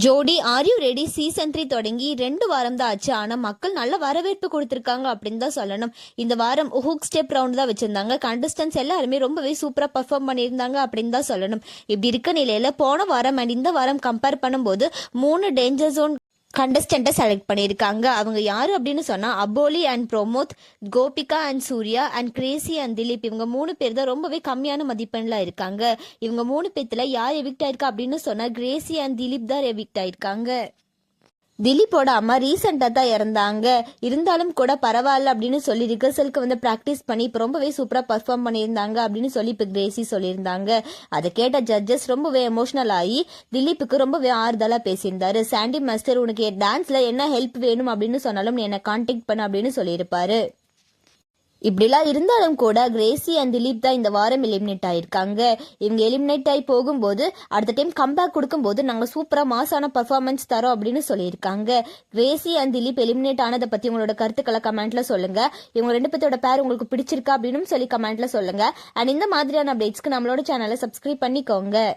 ஜோடி are you ready season 3 தொடங்கி 2 வாரம் தான் ஆச்சு. ஆனா மக்கள் நல்ல வரவேற்பு கொடுத்திருக்காங்க அப்படின்னு தான் சொல்லணும். இந்த வாரம் ஹூக் ஸ்டெப் ரவுண்ட் தான் வச்சிருந்தாங்க. கண்டஸ்டன்ஸ் எல்லாருமே ரொம்பவே சூப்பரா பர்ஃபார்ம் பண்ணியிருந்தாங்க அப்படின்னு தான் சொல்லணும். இப்படி இருக்க நிலையில போன வாரம் அண்ட் இந்த வாரம் கம்பேர் பண்ணும்போது 3 டேஞ்சர் ஜோன் கண்டஸ்டண்ட்டை செலக்ட் பண்ணியிருக்காங்க. அவங்க யார் அப்படின்னு சொன்னால் Aboli and Pramod, Gopika and Surya and Gracy and Dileep. இவங்க 3 பேர் தான் ரொம்பவே கம்மியான மதிப்பெண்ணில் இருக்காங்க. இவங்க 3 பேர்த்துல யார் எவிக்ட் ஆயிருக்கா அப்படின்னு சொன்னால் கிரேசி அண்ட் திலீப் தான் எவிக்ட் ஆயிருக்காங்க. திலீப்போட அம்மா ரீசெண்டாக தான் இறந்தாங்க. இருந்தாலும் கூட பரவாயில்ல அப்படின்னு சொல்லி ரிகர்சலுக்கு வந்து ப்ராக்டிஸ் பண்ணி இப்போ ரொம்பவே சூப்பராக பர்ஃபார்ம் பண்ணியிருந்தாங்க அப்படின்னு சொல்லி இப்போ கிரேசி சொல்லியிருந்தாங்க. அதை கேட்ட ஜட்ஜஸ் ரொம்பவே எமோஷனல் ஆகி திலீப்புக்கு ரொம்பவே ஆறுதலாக பேசியிருந்தாரு. சாண்டி மாஸ்டர் உனக்கு டான்ஸில் என்ன ஹெல்ப் வேணும் அப்படின்னு சொன்னாலும் நீ என்னை கான்டாக்ட் பண்ண அப்படின்னு சொல்லியிருப்பாரு. இப்படிலாம் இருந்தாலும் கூட கிரேசி அண்ட் திலீப் தான் இந்த வாரம் எலிமினேட் ஆயிருக்காங்க. இவங்க எலிமினேட் ஆகி போகும்போது அடுத்த டைம் கம்பேக் கொடுக்கும்போது நாங்கள் சூப்பராக மாசான பர்ஃபார்மன்ஸ் தரோம் அப்படின்னு சொல்லியிருக்காங்க. கிரேசி அண்ட் திலீப் எலிமினேட் ஆனதை பற்றி உங்களோட கருத்துக்களை கமெண்ட்ல சொல்லுங்க. இவங்க 2 பேர்த்தோட பேர் உங்களுக்கு பிடிச்சிருக்கா அப்படின்னு சொல்லி கமெண்ட்ல சொல்லுங்க. அண்ட் இந்த மாதிரியான அப்டேட்ஸ்க்கு நம்மளோட சேனலை சப்ஸ்கிரைப் பண்ணிக்கோங்க.